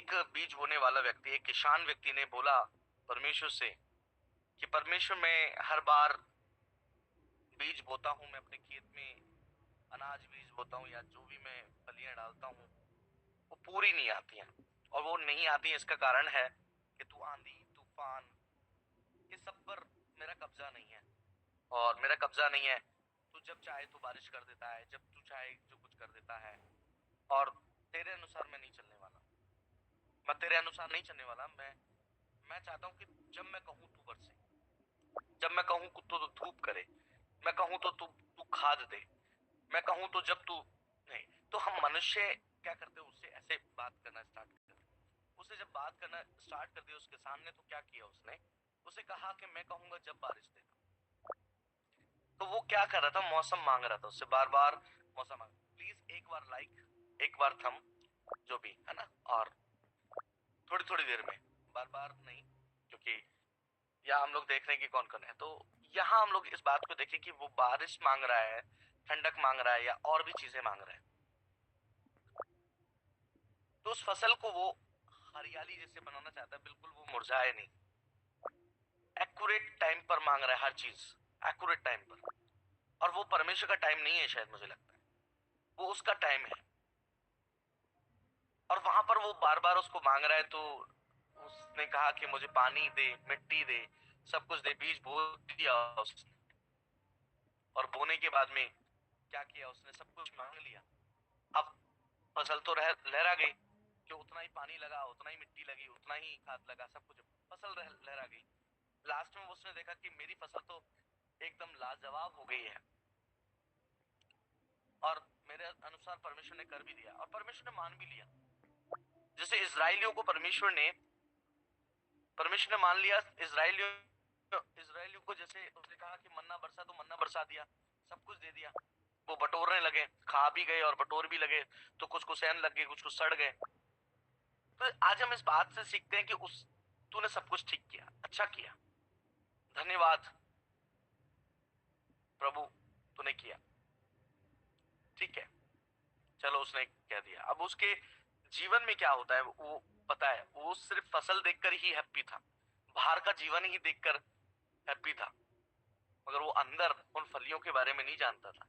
एक बीज बोने वाला व्यक्ति, एक किसान व्यक्ति ने बोला परमेश्वर से कि परमेश्वर, मैं हर बार बीज बोता हूँ, मैं अपने खेत में अनाज बीज बोता हूँ या जो भी मैं फलियां डालता हूँ वो पूरी नहीं आती हैं। और वो नहीं आती है, इसका कारण है कि तू आंधी तूफान ये सब पर मेरा कब्जा नहीं है। और मेरा कब्जा नहीं है, तू जब चाहे तू बारिश कर देता है, जब तू चाहे जो कुछ कर देता है। और तेरे अनुसार मैं नहीं चलने वाला, मैं तेरे अनुसार नहीं चलने वाला। मैं चाहता हूँ कि जब मैं कहूँ तू बरसे, जब मैं कहूँ तो धूप करे, मैं कहूँ तो तू तू खाद दे, मैं कहूँ तो जब तू नहीं। तो हम मनुष्य क्या करते हैं, उससे ऐसे बात करना स्टार्ट कर दिया। उसे जब बात करना स्टार्ट कर दिया उसके सामने, तो क्या किया उसने, उसे कहा कि मैं कहूंगा जब बारिश देगा। तो वो क्या कर रहा था, मौसम मांग रहा था उससे बार बार, मौसम मांग, प्लीज एक बार लाइक, एक बार थम, जो भी है ना। और थोड़ी थोड़ी देर में, बार बार नहीं, क्योंकि यहाँ हम लोग देख रहे हैं कि कौन कौन है। तो यहाँ हम लोग इस बात को देखें कि वो बारिश मांग रहा है, ठंडक मांग रहा है, या और भी चीजें मांग रहा है। तो उस फसल को वो हरियाली जैसे बनाना चाहता है, बिल्कुल वो मुरझाए नहीं। एक्यूरेट टाइम पर मांग रहा है हर चीज, एक्यूरेट टाइम पर। और वो परमेश्वर का टाइम नहीं है, शायद मुझे लगता है वो उसका टाइम है। और वहां पर वो बार बार उसको मांग रहा है। तो उसने कहा कि मुझे पानी दे, मिट्टी दे, सब कुछ दे। बीज बो दिया उसने, और बोने के बाद में क्या किया उसने, सब कुछ मांग लिया। अब फसल तो लहरा गई, कि उतना ही पानी लगा, उतना ही मिट्टी लगी, उतना ही खाद लगा, सब कुछ, फसल लहरा गई। लास्ट में उसने देखा कि मेरी फसल तो एकदम लाजवाब हो गई है, और मेरे अनुसार परमेश्वर ने कर भी दिया, और परमेश्वर ने मान भी लिया। जैसे इजराइलियों को परमेश्वर ने मान लिया। इजराइलियों को जैसे उसने कहा कि मन्ना बरसा, तो मन्ना बरसा दिया, सब कुछ दे दिया। वो बटोरने लगे, खा भी गए और बटोर भी लगे। तो कुछ को सहन लग गए, कुछ को सड़ गए। तो आज हम इस बात से सीखते हैं कि उस तूने सब कुछ ठीक किया, अच्छा किया, धन्यवाद प्रभु, तूने किया, ठीक है, चलो उसने कह दिया। अब उसके जीवन में क्या होता है वो पता है। वो सिर्फ फसल देखकर ही हैप्पी था, बाहर का जीवन ही देखकर हैप्पी था, मगर वो अंदर उन फलियों के बारे में नहीं जानता था,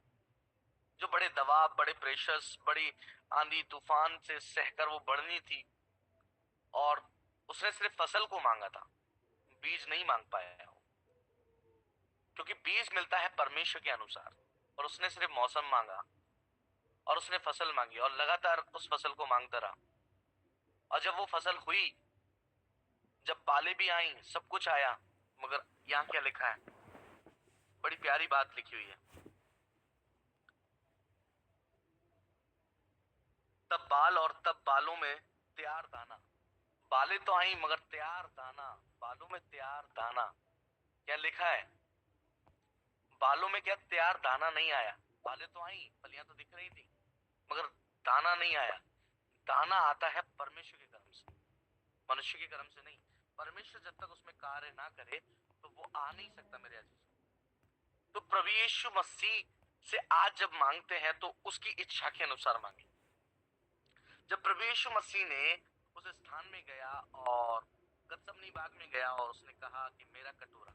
जो बड़े दबाव, बड़े प्रेशर्स, बड़ी आंधी तूफान से सहकर वो बढ़नी थी। और उसने सिर्फ फसल को मांगा था, बीज नहीं मांग पाया वो, क्योंकि बीज मिलता है परमेश्वर के अनुसार। और उसने सिर्फ मौसम मांगा, और उसने फसल मांगी, और लगातार उस फसल को मांगता रहा। और जब वो फसल हुई, जब बालें भी आई, सब कुछ आया, मगर यहाँ क्या लिखा है, बड़ी प्यारी बात लिखी हुई है। तब बाल, और तब बालों में तैयार दाना। बालें तो आई, मगर तैयार दाना, बालों में तैयार दाना। क्या लिखा है, बालों में क्या तैयार दाना नहीं आया। बालें तो आई, फलियां तो दिख रही थी, मगर दाना नहीं आया। दाना आता है परमेश्वर के कर्म से, मनुष्य के कर्म से नहीं। परमेश्वर जब तक उसमें कार्य ना करे तो वो आ नहीं सकता मेरे अजीज। तो प्रभु यीशु मसीह से आज जब मांगते हैं तो उसकी इच्छा के अनुसार मांगे। जब प्रभु यीशु मसीह ने उस स्थान में गया और गत्समनी बाग में गया, और उसने कहा कि मेरा कटोरा,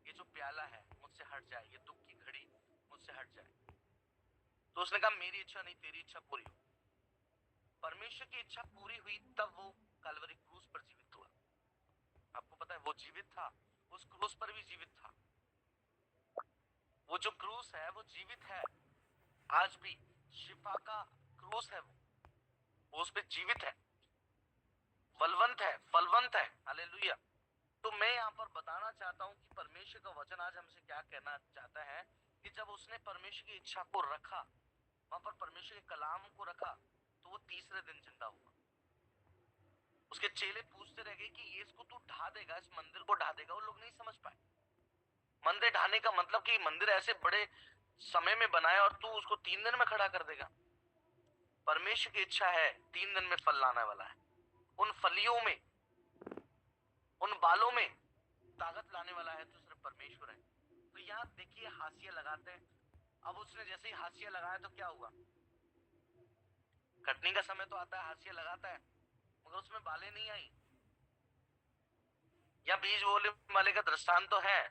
ये जो प्याला है, मुझसे हट जाए, ये दुख की घड़ी मुझसे हट जाए। तो उसने कहा मेरी इच्छा नहीं, तेरी इच्छा पूरी हो। परमेश्वर की इच्छा पूरी हुई, तब वो कलवरी क्रूस पर जीवित हुआ। आपको पता है वो जीवित था, उस क्रूस पर भी जीवित था। वो जो क्रूस है वो जीवित है आज भी, शिफा का क्रूस है वो उस पे जीवित है, बलवंत है, फलवंत है। हालेलुया। तो मैं यहाँ पर बताना चाहता हूँ कि परमेश्वर का वचन आज हमसे क्या कहना चाहता है, कि जब उसने परमेश्वर की इच्छा को रखा, वहां पर परमेश्वर के कलाम को रखा, तो वो तीसरे दिन जिंदा हुआ। उसके चेले पूछते रह गए कि ये इसको तू ढा देगा, इस मंदिर को ढा देगा। वो लोग नहीं समझ पाए मंदिर ढाने का मतलब, कि मंदिर ऐसे बड़े समय में बनाया और तू उसको 3 दिन में खड़ा कर देगा। परमेश्वर की इच्छा है 3 दिन में फल लाने वाला है। उन फलियों में, उन बालों में ताकत लाने वाला है तो सिर्फ परमेश्वर है। तो यहाँ देखिए हाशिया लगाते हैं। अब उसने जैसे ही हाशिया लगाया तो क्या हुआ, कटने का समय तो आता है, हाशिया लगाता है, मगर उसमें बालें नहीं आई। या बीज बोने वाले का दृष्टांत तो है,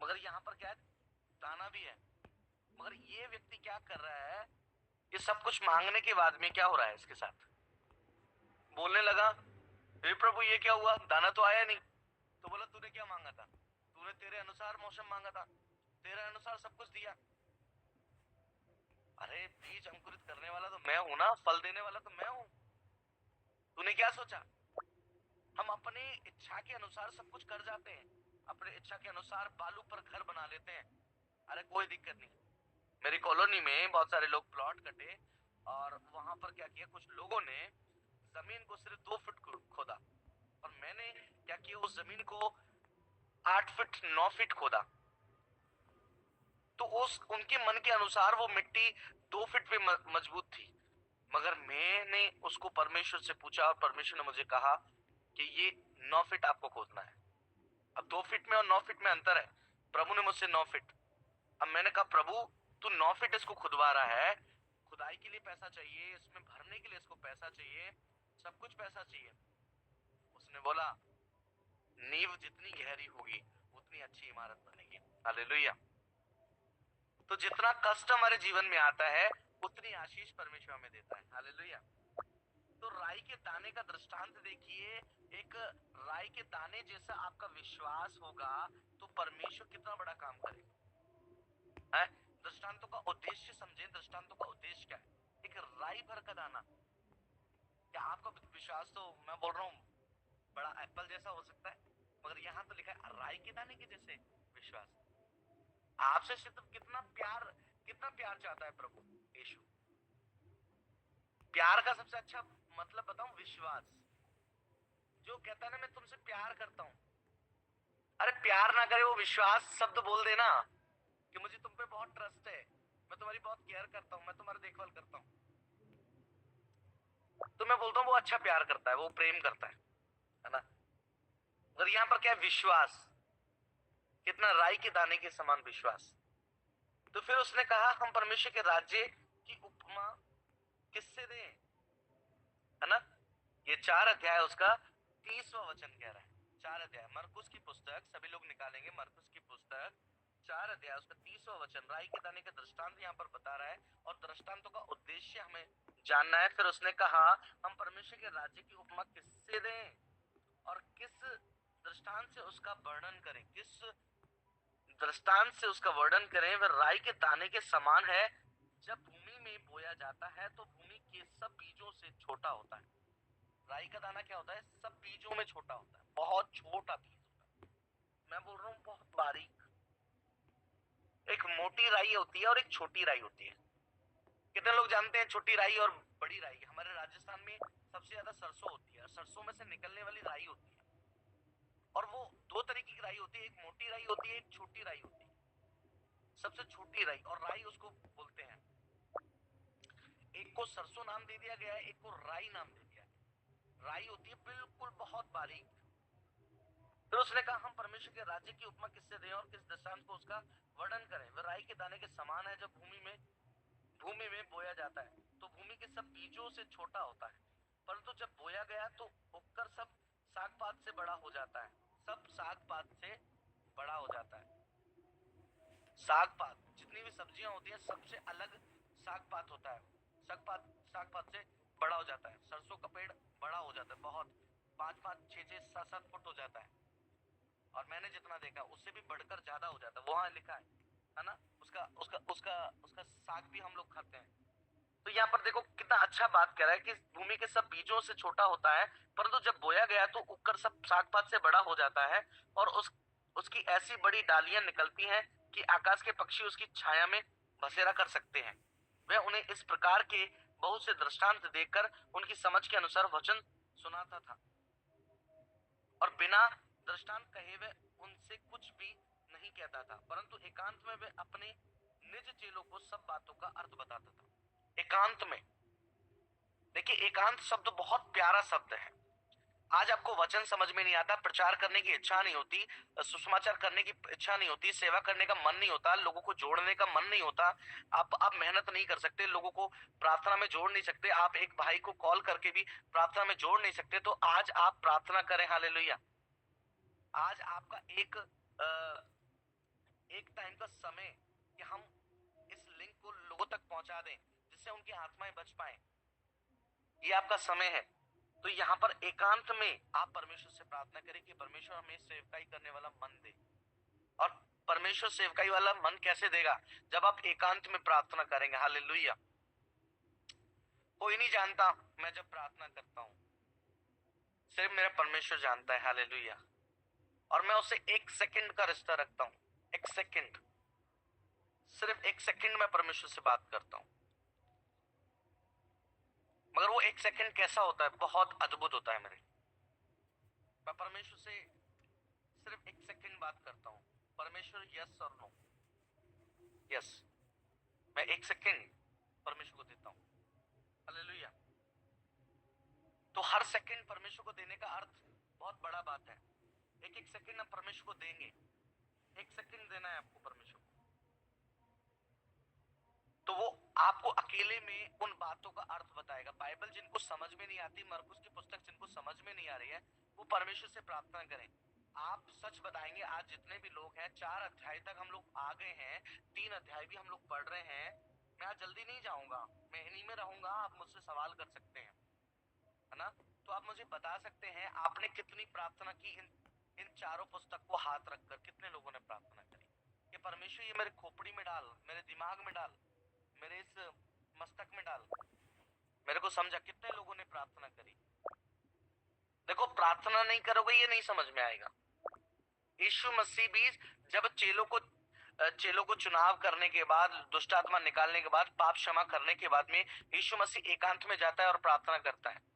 मगर यहाँ पर क्या है, दाना भी है। मगर ये व्यक्ति क्या कर रहा है, ये सब कुछ मांगने के बाद में क्या हो रहा है इसके साथ, बोलने लगा, हे प्रभु ये क्या हुआ, दाना तो आया नहीं। तो बोला तूने क्या मांगा था, तूने तेरे अनुसार मौसम मांगा था, तेरे अनुसार सब कुछ दिया। अरे बीज अंकुरित करने वाला तो मैं हूं ना, फल देने वाला तो मैं हूं, तूने क्या सोचा। हम अपनी इच्छा के अनुसार सब कुछ कर जाते हैं, अपने इच्छा के अनुसार बालू पर घर बना लेते हैं। अरे कोई दिक्कत नहीं। मेरी कॉलोनी में बहुत सारे लोग प्लॉट कटे और वहां पर क्या किया, कुछ लोगों ने जमीन को सिर्फ 2 फीट खोदा और मैंने क्या किया, उस जमीन को 8 फीट 9 फीट खोदा। तो उस उनके मन के अनुसार वो मिट्टी 2 फीट पे मजबूत थी, मगर मैंने उसको परमेश्वर से पूछा और परमेश्वर ने मुझे कहा कि ये 9 फीट आपको खोदना है। अब 2 फीट में और 9 फीट में अंतर है। प्रभु ने मुझसे 9 फीट, अब मैंने कहा प्रभु तू 9 फीट इसको खुदवा रहा है, खुदाई के लिए पैसा चाहिए, इसमें भरने के लिए इसको पैसा चाहिए, सब कुछ पैसा चाहिए। उसने बोला नींव जितनी गहरी होगी उतनी अच्छी इमारत बनेगी। हालेलुया। तो जितना कष्ट हमारे जीवन में आता है उतनी आशीष परमेश्वर हमें देता है। हालेलुया। तो राई के दाने का दृष्टांत देखिए, एक राई के दाने जैसा आपका विश्वास होगा तो परमेश्वर कितना बड़ा काम करेगा। दृष्टांतों का उद्देश्य समझे, दृष्टांतों का उद्देश्य क्या है। एक राई भर का दाना, क्या आपका विश्वास तो मैं बोल रहा हूँ बड़ा एप्पल जैसा हो सकता है, मगर यहाँ तो लिखा है राई के दाने के जैसे विश्वास। आपसे सिर्फ कितना प्यार चाहता है प्रभु यीशु। प्यार का सबसे अच्छा मतलब बताऊं, विश्वास। जो कहता है ना मैं तुमसे प्यार करता हूं, अरे प्यार ना करे वो विश्वास शब्द बोल देना कि मुझे तुम पे बहुत ट्रस्ट है, मैं तुम्हारी बहुत केयर करता हूं, मैं तुम्हारी देखभाल करता हूं, तो मैं बोलता हूं वो अच्छा प्यार करता है, वो प्रेम करता है ना। मगर यहाँ पर क्या है, विश्वास। कितना राई के दाने के समान विश्वास। तो फिर उसने कहा हम परमेश्वर के राज्य की उपमा किससे दें, है ना। ये 4 अध्याय उसका 30वां वचन कह रहा है। 4 अध्याय मरकुस की पुस्तक, सभी लोग निकालेंगे मरकुस की पुस्तक 4 अध्याय उसका 30वां वचन राई के दाने का दृष्टांत यहाँ पर बता रहा है और दृष्टांतों का उद्देश्य हमें जानना है। फिर उसने कहा हम परमेश्वर के राज्य की उपमा किससे दें और किस दृष्टांत से उसका वर्णन करें, किस दृष्टांत से उसका वर्णन करें। वह राई के दाने के समान है, जब भूमि में बोया जाता है तो भूमि के सब बीजों से छोटा होता है। राई का दाना क्या होता है, सब बीजों में छोटा होता है, बहुत छोटा बीज होता है। मैं बोल रहा हूँ बहुत बारीक। एक मोटी राई होती है और एक छोटी राई होती है। कितने लोग जानते हैं छोटी राई और बड़ी राई। हमारे राजस्थान में सबसे ज्यादा सरसों होती है और सरसों में से निकलने वाली राई होती है, और वो 2 तरीके की राई होती है, एक मोटी राई होती है, एक छोटी राई होती है। सबसे छोटी राई और राई उसको बोलते हैं, एक को सरसों नाम दे दिया गया है, एक को राई नाम दे दिया है। राई होती है बिल्कुल बहुत बारीक। फिर उसने कहा हम परमेश्वर के राज्य की उपमा किससे दें और किस दृष्टांत को उसका वर्णन करें। वह राई के दाने के समान है, जब भूमि में बोया जाता है तो भूमि के सब बीजों से छोटा होता है, परंतु जब बोया गया तो उगकर सब साग पात से बड़ा हो जाता है। सब साग पात से बड़ा हो जाता है। साग पात जितनी भी सब्जियां होती हैं सबसे अलग साग पात होता है। साग पात से बड़ा हो जाता है। सरसों का पेड़ बड़ा हो जाता है, बहुत 5-5 6-6 7-7 फुट हो जाता है, और मैंने जितना देखा उससे भी बढ़कर ज्यादा हो जाता है। वहां लिखा है ना। उसका उसका उसका उसका साग भी हम लोग खाते हैं। तो यहाँ पर देखो कितना अच्छा बात कह रहा है कि भूमि के सब बीजों से छोटा होता है, परंतु जब बोया गया तो उगकर सब साग पात से बड़ा हो जाता है, और उसकी ऐसी बड़ी डालियां निकलती हैं कि आकाश के पक्षी उसकी छाया में बसेरा कर सकते हैं। वह उन्हें इस प्रकार के बहुत से दृष्टांत देकर उनकी समझ के अनुसार वचन सुनाता था, और बिना दृष्टांत कहे वह उनसे कुछ भी नहीं कहता था, परंतु एकांत में वह अपने निज चेलों को सब बातों का अर्थ बताता था। एकांत में, देखिए एकांत शब्द बहुत प्यारा शब्द है। आज आपको वचन समझ में नहीं आता, प्रचार करने की इच्छा नहीं होती, सुसमाचार करने की इच्छा नहीं होती, सेवा करने का मन नहीं होता, लोगों को जोड़ने का मन नहीं होता, आप मेहनत नहीं कर सकते, लोगों को प्रार्थना में जोड़ नहीं सकते, आप एक भाई को कॉल करके भी प्रार्थना में जोड़ नहीं सकते, तो आज आप प्रार्थना करें। हालेलुया। आज आपका एक टाइम का समय कि हम इस लिंक को लोगों तक पहुंचा दें जिससे उनकी आत्माएं बच पाए, ये आपका समय है। तो यहाँ पर एकांत में आप परमेश्वर से प्रार्थना करें कि परमेश्वर हमें सेवकाई करने वाला मन दे। और परमेश्वर सेवकाई वाला मन कैसे देगा? जब आप एकांत में प्रार्थना करेंगे। हालेलुया। कोई नहीं जानता मैं जब प्रार्थना करता हूं, सिर्फ मेरा परमेश्वर जानता है। हालेलुया। और मैं उससे 1 सेकंड का रिश्ता रखता हूं। 1 सेकंड, सिर्फ 1 सेकंड में परमेश्वर से बात करता हूं। मगर वो 1 सेकंड कैसा होता है? बहुत अद्भुत होता है। मैं परमेश्वर से सिर्फ 1 सेकंड बात करता हूँ। परमेश्वर यस और नो, यस। मैं 1 सेकंड परमेश्वर को देता हूँ। हालेलुया। तो हर सेकंड परमेश्वर को देने का अर्थ बहुत बड़ा बात है। एक एक सेकंड आप परमेश्वर को देंगे, 1 सेकंड देना है आपको परमेश्वर को, तो वो आपको अकेले में उन बातों का अर्थ बताएगा। बाइबल जिनको समझ में नहीं आती, मरकुस की पुस्तक जिनको समझ में नहीं आ रही है, वो परमेश्वर से प्रार्थना करें। आप सच बताएंगे, आज जितने भी लोग हैं, 4 अध्याय तक हम लोग आ गए हैं, 3 अध्याय भी हम लोग पढ़ रहे हैं। मैं आज जल्दी नहीं जाऊंगा, मैं इन्हीं में रहूंगा। आप मुझसे सवाल कर सकते हैं, है ना? तो आप मुझे बता सकते हैं आपने कितनी प्रार्थना की इन चारों पुस्तक को हाथ रखकर? कितने लोगों ने प्रार्थना करी कि परमेश्वर ये मेरे खोपड़ी में डाल, मेरे दिमाग में डाल, मेरे इस मस्तक में डाल, मेरे को समझा? कितने लोगों ने प्रार्थना करी? देखो, प्रार्थना नहीं करोगे ये नहीं समझ में आएगा। यीशु मसीह भी जब चेलों को चुनाव करने के बाद, दुष्ट आत्मा निकालने के बाद, पाप क्षमा करने के बाद में यीशु मसीह एकांत में जाता है और प्रार्थना करता है।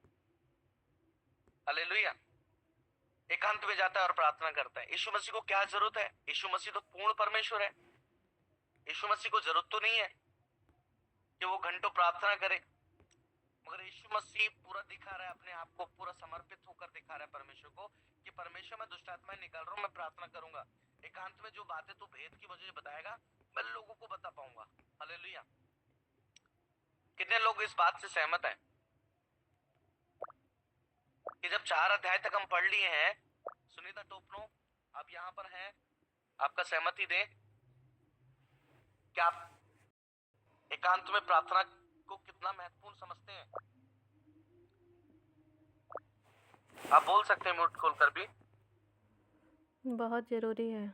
हालेलुया। एकांत में जाता है और प्रार्थना करता है। यीशु मसीह को क्या जरूरत है? यीशु मसीह तो पूर्ण परमेश्वर है। यीशु मसीह को जरूरत तो नहीं है कि वो घंटों प्रार्थना करे, मगर यीशु मसीह पूरा दिखा रहा है, अपने आप को पूरा समर्पित होकर दिखा रहा है परमेश्वर को कि परमेश्वर मैं दुष्ट आत्माएं निकाल रहा हूं, मैं प्रार्थना करूंगा। एकांत में जो बातें तू भेद की मुझे बताएगा, मैं लोगों को बता पाऊंगा। हालेलुया। कितने लोग इस बात से सहमत हैं कि जब 4 अध्याय तक हम पढ़ लिए हैं? सुनीता टोपनो, आप यहाँ पर हैं, आपका सहमति दें। क्या आप एकांत में प्रार्थना को कितना महत्वपूर्ण समझते हैं? आप बोल सकते हैं म्यूट खोलकर भी। बहुत जरूरी है,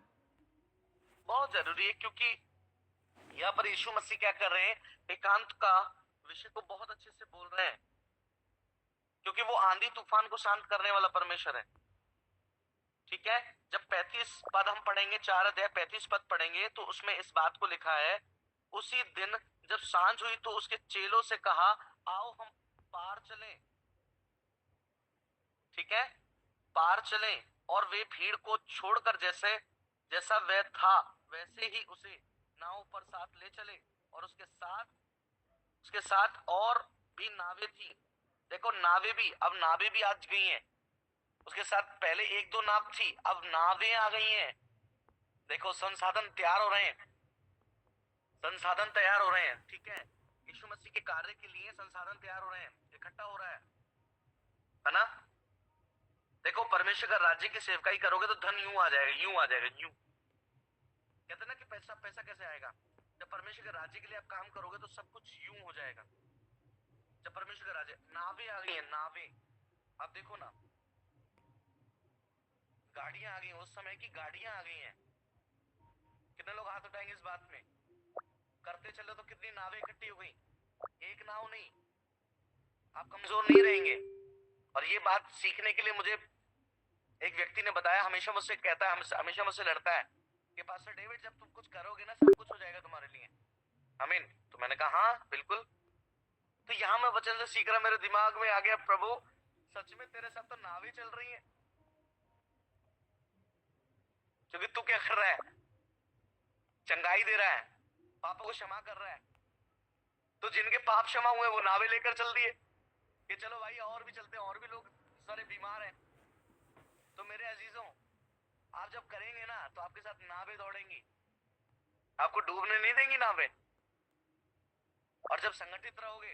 बहुत जरूरी है, क्योंकि यहाँ पर यीशु मसीह क्या कर रहे हैं? एकांत का विषय को बहुत अच्छे से बोल रहे हैं, क्योंकि वो आंधी तूफान को शांत करने वाला परमेश्वर है। ठीक है। जब 35 पद हम पढ़ेंगे, 4 अध्याय 35 पद पढ़ेंगे, तो उसमें इस बात को लिखा है, उसी दिन जब सांझ हुई तो उसके चेलों से कहा, आओ हम पार चलें। ठीक है, पार चलें। और वे भीड़ को छोड़कर जैसा वह था वैसे ही उसे नाव पर साथ ले चले, और उसके साथ और भी नावें थी। देखो, नावें भी, अब नावें भी आज गई हैं। उसके साथ पहले 1-2 नाव थी, अब नावें आ गई हैं। देखो, संसाधन तैयार हो रहे हैं, संसाधन तैयार हो रहे हैं। ठीक है, यीशु मसीह के कार्य के लिए संसाधन तैयार हो रहे हैं, इकट्ठा हो रहा है ना? देखो, परमेश्वर का राज्य की सेवकाई करोगे तो धन यूं आ जाएगा, यूं आ जाएगा, यूं। कहते ना कि पैसा पैसा कैसे आएगा? जब परमेश्वर के राज्य के लिए आप काम करोगे तो सब कुछ यूं हो जाएगा। जब परमेश्वर का राज्य, नावें आ गई हैं, नावें। आप देखो ना, गाड़ियां आ गई, उस समय की गाड़ियां आ गई हैं। कितने लोग हाथ उठाएंगे इस बात में? करते चले तो कितनी नावें इकट्ठी हो गई। एक नाव नहीं, आप कमजोर नहीं रहेंगे। और ये बात सीखने के लिए मुझे एक व्यक्ति ने बताया, हमेशा मुझसे कहता है, हमेशा मुझसे लड़ता है कि पास्टर डेविड, जब तुम कुछ करोगे ना, सब कुछ हो जाएगा तुम्हारे लिए। आमीन। तो मैंने कहा हाँ बिल्कुल। तो यहाँ मैं वचन से सीख रहा, मेरे दिमाग में आ गया, प्रभु सच में तेरे साथ तो नावें चल रही हैं, क्योंकि तू क्या कर रहा है? चंगाई दे रहा है, पापों को क्षमा कर रहा है। तो जिनके पाप क्षमा हुए वो नावें लेकर चल दिए कि चलो भाई और भी चलते हैं, और भी लोग सारे बीमार हैं, तो मेरे अजीजों, आप जब करेंगे ना तो आपके साथ नावें दौड़ेंगी, आपको डूबने नहीं देंगी नावें। और जब संगठित रहोगे,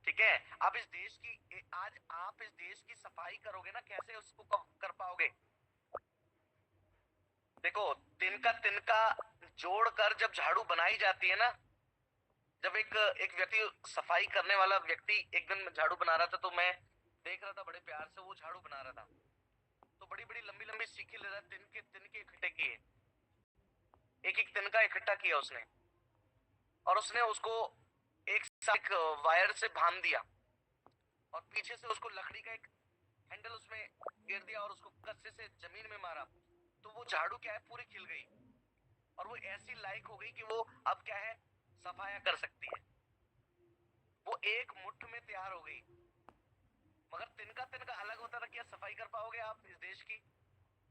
ठीक है, आप इस देश की, आज आप इस देश की सफाई करोगे ना, कैसे उसको कर पाओगे? देखो, तिनका तिनका जोड़कर जब झाड़ू बनाई जाती है ना, जब एक व्यक्ति, सफाई करने वाला व्यक्ति एक दिन झाड़ू बना रहा था, तो मैं देख रहा था बड़े प्यार से वो झाड़ू बना रहा था। तो बड़ी बड़ी लंबी लंबी सीखी ले रहा, तिनके तिनके इकट्ठे किए, एक एक तिनका इकट्ठा किया उसने, और उसने उसको एक साथ वायर से बांध दिया, और पीछे से उसको लकड़ी का एक हैंडल उसमें गिर दिया, और उसको कस्से से जमीन में मारा। तो वो झाड़ू क्या है, पूरी खिल गई, और वो ऐसी लायक हो गई कि वो अब क्या है, सफाया कर सकती है। वो एक मुट्ठ में तैयार हो गई। मगर तिनका तिनका अलग होता था। क्या सफाई कर पाओगे आप इस देश की?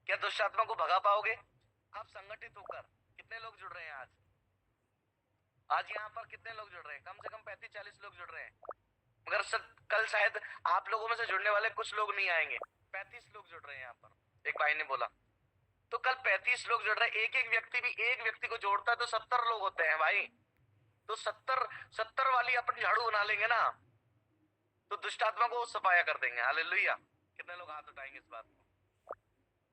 क्या दुष्ट आत्मा को भगा पाओगे आप संगठित होकर? कितने लोग जुड़ रहे हैं आज? आज यहाँ पर कितने लोग जुड़ रहे हैं? कम से कम 35-40 लोग जुड़ रहे हैं। मगर सर, कल शायद आप लोगों में से जुड़ने वाले कुछ लोग नहीं आएंगे। 35 लोग जुड़ रहे हैं यहाँ पर, एक भाई ने बोला। तो कल 35 लोग जुड़ रहे हैं। एक एक व्यक्ति भी एक व्यक्ति को जोड़ता है तो 70 लोग होते हैं भाई। तो 70 वाली अपन झाड़ू बना लेंगे ना, तो दुष्ट आत्मा को सफाया कर देंगे। हालेलुया। कितने लोग हाथ उठाएंगे इस बात को?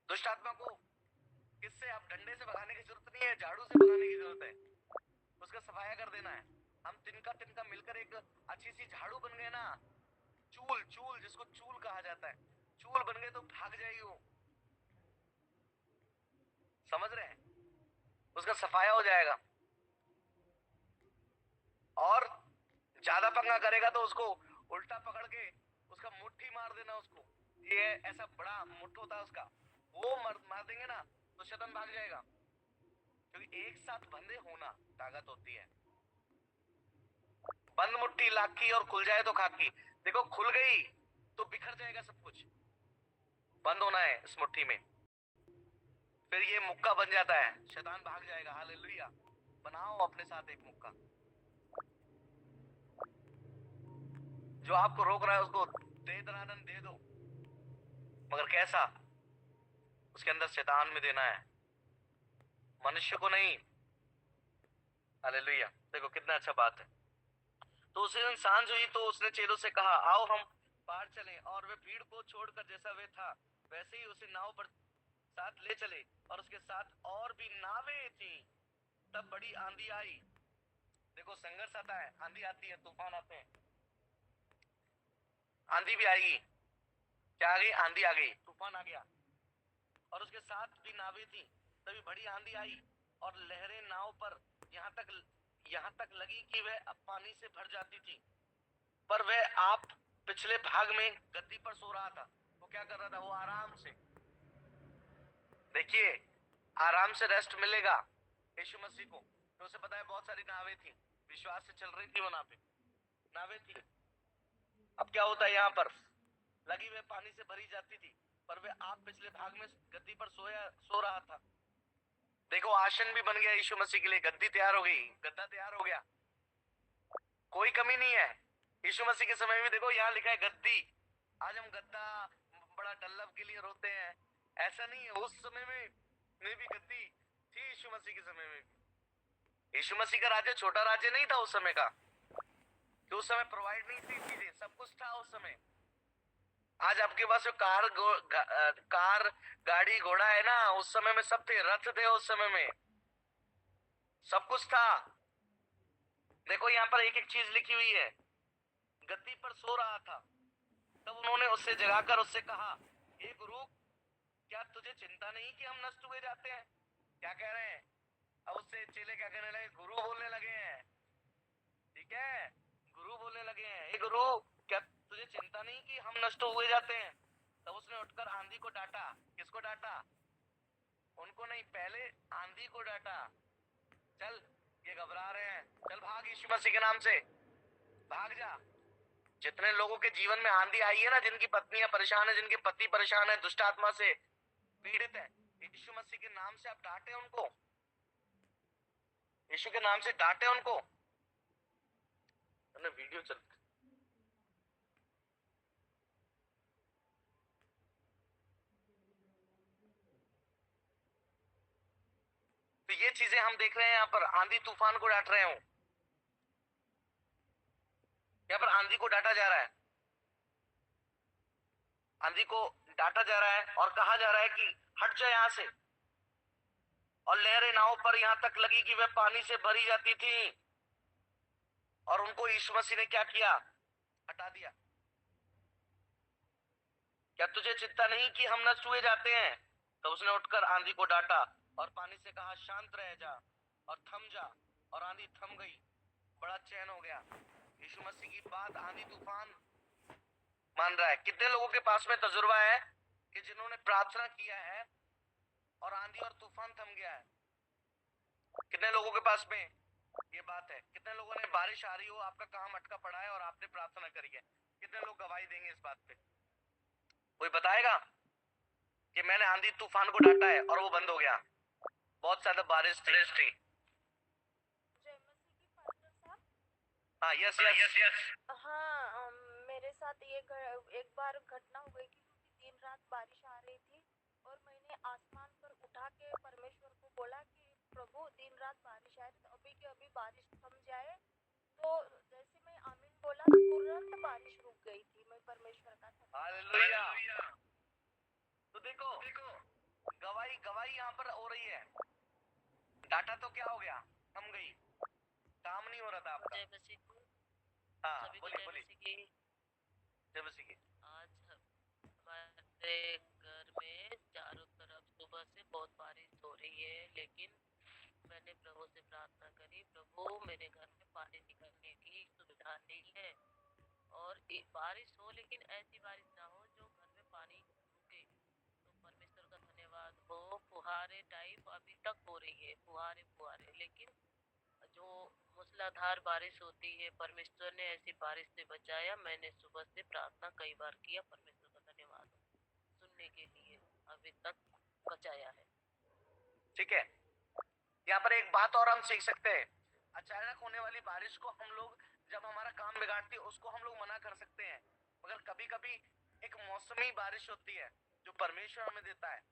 दुष्ट आत्मा को किससे? आप डंडे से भगाने की जरूरत नहीं है, झाड़ू से भगाने की जरूरत है। उसका सफाया कर देना है। हम तिनका तिनका मिलकर एक अच्छी सी झाड़ू बन गए ना, चूल, चूल जिसको चूल कहा जाता है, चूल बन गए तो भाग जाएगी वो। समझ रहे हैं? उसका सफाया हो जाएगा। और ज्यादा पंगा करेगा तो उसको उल्टा पकड़ के उसका मुट्ठी मार देना उसको। ये ऐसा बड़ा मुट्ठ होता है उसका, वो मार देंगे ना तो शैतान भाग जाएगा। क्योंकि एक साथ बंधे होना ताकत होती है। बंद मुट्ठी लाखी और खुल जाए तो खाकी। देखो, खुल गई तो बिखर जाएगा सब कुछ। बंद होना है इस मुट्ठी में, फिर ये मुक्का बन जाता है, शैतान भाग जाएगा। हालेलुया। बनाओ अपने साथ एक मुक्का। जो आपको रोक रहा है उसको दे दनादन दे दो, मगर कैसा? उसके अंदर शैतान में देना है, मनुष्य को नहीं। हालेलुया। देखो कितना अच्छा बात है। तो उसी दिन सांझ हुई तो उसने चेलों से कहा, आओ हम पार चलें। और वे भीड़ को छोड़कर जैसा वे था वैसे ही उसे नाव पर साथ ले चले, और उसके साथ और भी नावें थी। तब बड़ी आंधी आई। देखो, संघर्ष आता है, आंधी आती है, तूफान आते हैं, आंधी भी आएगी। क्या आ गई? आंधी आ गई, तूफान आ गया। और उसके साथ भी नावें थी। तभी बड़ी आंधी आई और लहरें नाव पर यहाँ तक लगी कि वह अब पानी से भर जाती थी। पर वह आप पिछले भाग में गद्दी पर सो रहा था। वो क्या कर रहा था? वो आराम से, देखिए, आराम से रेस्ट मिलेगा यीशु मसीह को। तो उसे पता है बहुत सारी नावें थी, विश्वास से चल रही थी, वहां पे नावें थी। अब क्या होता है, यहाँ पर लगी हुई पानी से भरी जाती थी, पर वे आप पिछले भाग में गद्दी पर सो रहा था। देखो, आसन भी बन गया यीशु मसीह के लिए, गद्दी तैयार हो गई, गद्दा तैयार हो गया, कोई कमी नहीं है। यीशु मसीह के समय में देखो यहाँ लिखा है गद्दी। आज हम गद्दा बड़ा डल्लव के लिए रोते हैं, ऐसा नहीं है। उस समय में भी गद्दी थी यीशु मसीह के समय में भी। यीशु मसीह का राज्य छोटा राज्य नहीं था उस समय का, कि उस समय प्रोवाइड नहीं थी चीजें, सब कुछ था उस समय। आज आपके पास जो कार गाड़ी घोड़ा है ना, उस समय में सब थे, रथ थे उस समय में, सब कुछ था। देखो यहाँ पर एक एक चीज लिखी हुई है। गद्दी पर सो रहा था, तब उन्होंने उससे जगाकर उससे कहा, हे गुरु, क्या तुझे चिंता नहीं कि हम नष्ट हुए जाते हैं? क्या कह रहे हैं? अब उससे चेले क्या कहने लगे? गुरु बोलने लगे हैं। ठीक है, गुरु बोलने लगे हैं, हे गुरु, क्या तुझे चिंता नहीं कि हम नष्ट हुए जाते हैं? तब उसने उठकर आंधी को डांटा। किसको डांटा? उनको नहीं, पहले आंधी को डांटा। चल, ये घबरा रहे हैं, चल भाग यीशु मसीह के नाम से, भाग जा। जितने लोगों के जीवन में आंधी आई है ना, जिनकी पत्नियां परेशान है, जिनके पति परेशान है, दुष्ट आत्मा से पीड़ित है, यीशु मसीह के नाम से आप डांटे उनको, यीशु के नाम से डांटे उनको। वीडियो चल, तो ये चीजें हम देख रहे हैं, यहाँ पर आंधी तूफान को डांट रहे हो, यहाँ पर आंधी को डांटा जा रहा है, आंधी को डांटा जा रहा है और कहा जा रहा है कि हट जा यहाँ से। और लहरें नाव पर यहाँ तक लगी कि वह पानी से भरी जाती थी, और उनको यीशु मसीह ने क्या किया? हटा दिया। क्या तुझे चिंता नहीं कि हम नष्ट हुए जाते हैं? तो उसने उठकर आंधी को डांटा और पानी से कहा, शांत रह जा और थम जा, और आंधी थम गई, बड़ा चैन हो गया। यीशु मसीह की बात आंधी तूफान मान रहा है। कितने लोगों के पास में तजुर्बा है कि जिन्होंने प्रार्थना किया है और आंधी और तूफान थम गया है? कितने लोगों के पास में ये बात है? कितने लोगों ने, बारिश आ रही हो, आपका काम अटका पड़ा है और आपने प्रार्थना करी है? कितने लोग गवाही देंगे इस बात पे? कोई बताएगा कि मैंने आंधी तूफान को डांटा है और वो बंद हो गया? बहुत ज्यादा बारिश थी। हाँ, यस यस यस। हाँ, मेरे साथ एक बार घटना हो गई कि दिन रात बारिश आ रही थी और मैंने आसमान पर उठा के परमेश्वर को बोला कि प्रभु दिन रात बारिश आए तो अभी के अभी बारिश थम जाए। तो जैसे मैं आमीन बोला तुरंत बारिश रुक गई थी। मैं परमेश्वर का हालेलुया। तो देखो गवाही गवाही यहाँ पर हो रही है। डाटा तो क्या हो गया? थम गई, काम नहीं हो रहा था आपका। जय मसीह की। हाँ, सभी को बोलिए जय बोलिए। मसीह की। जय मसीह की। आज हमारे घर में चारों तरफ सुबह से बहुत बारिश हो रही है, लेकिन मैंने प्रभु से प्रार्थना करी, प्रभु मेरे घर में पानी निकलने की सुविधा नहीं है, और बारिश हो लेकिन ऐसी बारिश ना हो जो घर में पानी रुके। तो परमेश्वर का धन्यवाद हो, फुहारे टाइप अभी तक हो रही है, फुहारे फुहारे, लेकिन जो मूसलाधार बारिश होती है, परमेश्वर ने ऐसी बारिश से बचाया। मैंने सुबह से प्रार्थना कई बार किया, परमेश्वर का धन्यवाद हो सुनने के लिए, अभी तक बचाया है। ठीक है, यहाँ पर एक बात और हम सीख सकते हैं। अचानक होने वाली बारिश को हम लोग, जब हमारा काम बिगाड़ती है, उसको हम लोग मना कर सकते हैं, मगर कभी कभी एक मौसमी बारिश होती है जो परमेश्वर हमें देता है।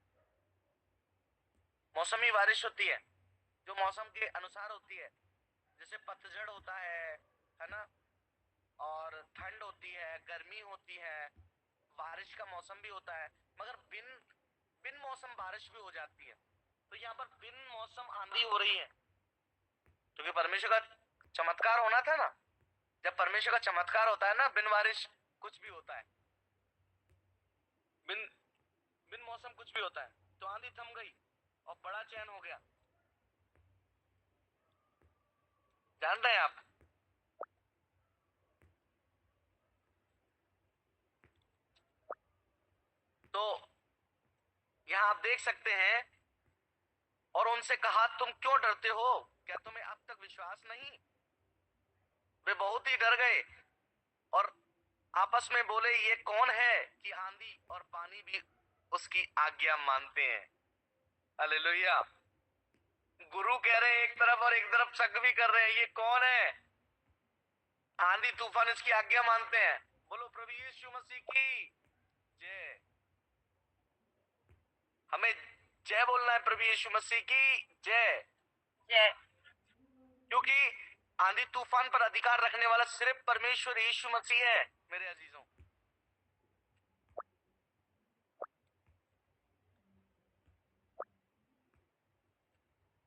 मौसमी बारिश होती है जो मौसम के अनुसार होती है, जैसे पतझड़ होता है ना, और ठंड होती है, गर्मी होती है, बारिश का मौसम भी होता है, मगर बिन बिन मौसम बारिश भी हो जाती है। तो यहाँ पर बिन मौसम आंधी हो रही है, क्योंकि परमेश्वर का चमत्कार होना था ना। जब परमेश्वर का चमत्कार होता है ना, बिन बारिश कुछ भी होता है, बिन बिन मौसम कुछ भी होता है। तो आंधी थम गई और बड़ा चैन हो गया। जान रहे हैं आप? तो यहाँ आप देख सकते हैं, और उनसे कहा, तुम क्यों डरते हो? क्या तुम्हें अब तक विश्वास नहीं? वे बहुत ही डर गए और आपस में बोले, ये कौन है कि आंधी और पानी भी उसकी आज्ञा मानते हैं। हालेलुया। गुरु कह रहे हैं एक तरफ और एक तरफ शक भी कर रहे हैं, ये कौन है? आंधी तूफान इसकी आज्ञा मानते हैं। बोलो प्रभु यीशु मसीह की जय। हमें जय बोलना है, प्रभु यीशु मसीह की जय। जय। क्योंकि आंधी तूफान पर अधिकार रखने वाला सिर्फ परमेश्वर यीशु मसीह है मेरे अजीजों।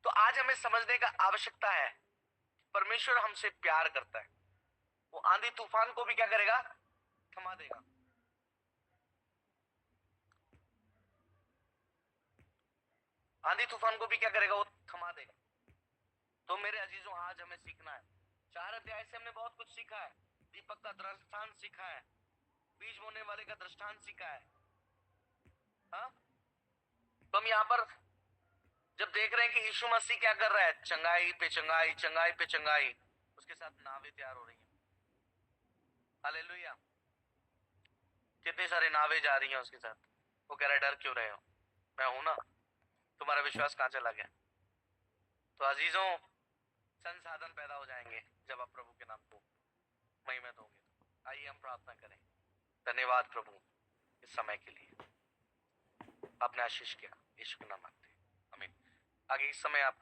तो आज हमें समझने का आवश्यकता है, परमेश्वर हमसे प्यार करता है। वो आंधी तूफान को भी क्या करेगा? थमा देगा। आंधी तूफान को भी क्या करेगा? वो थमा देगा। तो मेरे अजीजों, आज हमें सीखना है। 4 अध्याय से हमने बहुत कुछ सीखा है। दीपक का दृष्टांत सीखा है, बीज बोने वाले का दृष्टांत सीखा है। हाँ, तो हम यहाँ पर जब देख रहे हैं कि यीशु मसीह क्या कर रहा है, चंगाई पे चंगाई, चंगाई पे चंगाई, उसके साथ नावें तैयार हो रही हैं। हालेलुया। कितनी सारी नावें जा रही हैं उसके साथ। वो कह रहा है, डर क्यों रहे हो? मैं हूं ना। तुम्हारा विश्वास कहाँ चला गया? तो अजीजों, संसाधन पैदा हो जाएंगे जब आप प्रभु के नाम को महिमा दोगे। आइए हम प्रार्थना करें। धन्यवाद प्रभु इस समय के लिए, आपने आशीष किया। यीशु के नाम मांगते हैं, आमीन। आगे इस समय आप